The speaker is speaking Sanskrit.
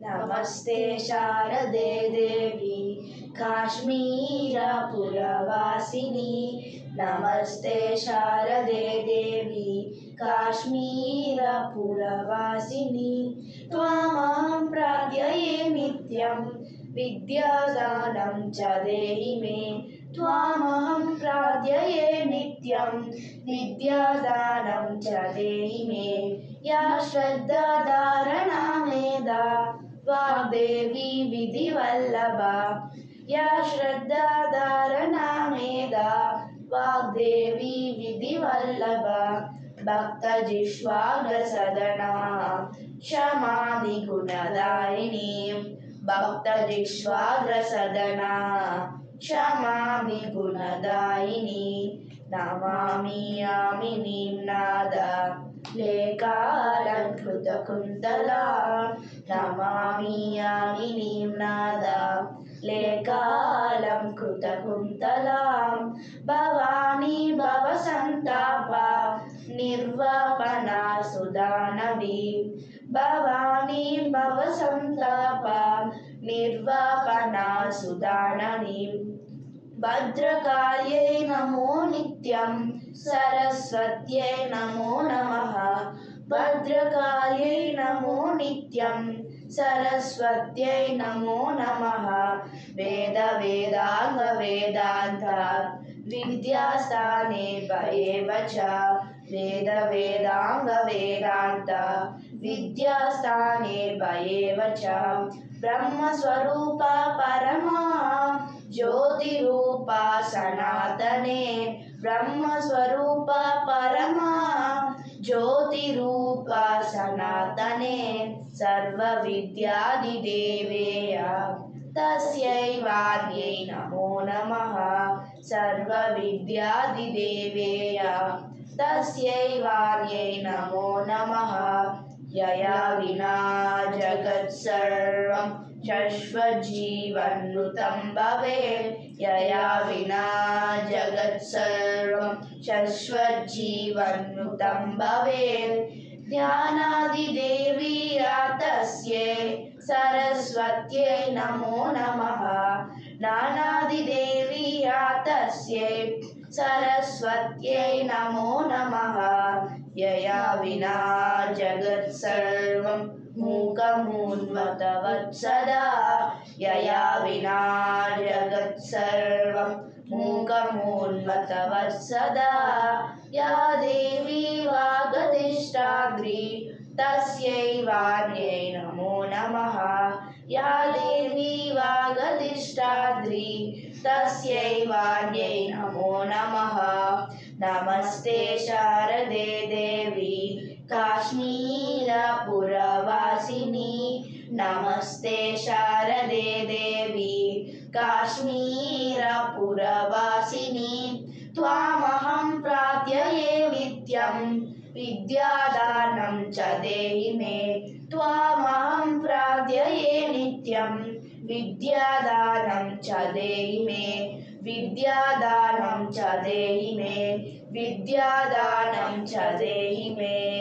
नमस्ते शारदे देवी काश्मीरपुरवासिनी। नमस्ते शारदे देवी काश्मीरपुरवासिनी। त्वामहं प्रार्थये नित्यं विद्यादानं च देहि मे। त्वामहं प्रार्थये नित्यं विद्यादानं च देहि मे। या श्रद्धा धारणा मेधा वाग्देवी विधिवल्लभा। या श्रद्धा धारणा मेधा वाग्देवी विधिवल्लभा। भक्तजिह्वाग्रसदना क्षमादिगुणदायिनी। भक्तजिह्वाग्रसदना क्षमादिगुणदायिनी। नमामि यामिनीं नादा लेकालङ्कृतकुन्तला। नमामि यामिनीं नादा लेकालङ्कृतकुन्तलां। भवानी भवसन्तापा निर्वापना सुधानवी। भवानी भवसन्तापा निर्वापना सुधानवी। भद्रकाल्यै नमो नित्यं सरस्वत्यै नमो नमः। भद्रकाल्यै नमो नित्यं सरस्वत्यै नमो नमः। वेद वेदांग वेदान्त विद्यास्थाने एव च। वेद वेदांग वेदान्त विद्यास्थाने एव च। ब्रह्मस्वरूपा परमा ज्योतिरूपा सनातने। ब्रह्मस्वरूपा परमा ज्योतिरूपा सनातने। सर्वविद्यादिदेवेय तस्यै वाण्यै नमो नमः। सर्वविद्यादिदेवेय तस्यै वाण्यै नमो नमः। यया विना जगत्सर्वं शश्वज्जीवन्मृतं भवेत्। यया विना जगत्सर्वं शश्वज्जीवन्मृतं भवेत्। ज्ञानादिदेवी या तस्यै सरस्वत्यै नमो नमः। ज्ञानादिदेवी या तस्यै सरस्वत्यै नमो नमः। यया विना जगत्सर्वं मूकमून्मतवत् सदा। यया विना जगत्सर्वं मूकमून्मतवत् सदा। या देवी वागधिष्ठात्री तस्यै वाण्यै नमो नमः। या देवी वागधिष्ठात्री तस्यै वाण्यै नमो नमः। नमस्ते शारदे देवी काश्मीरपुरवासिनी। नमस्ते शारदे देवी काश्मीरपुरवासिनी। त्वामहं प्रार्थये नित्यं विद्यादानं च देहि मे। त्वामहं प्रार्थये नित्यं विद्यादानं च देहि मे। विद्यादानं च देहि मे। विद्यादानं च देहि मे।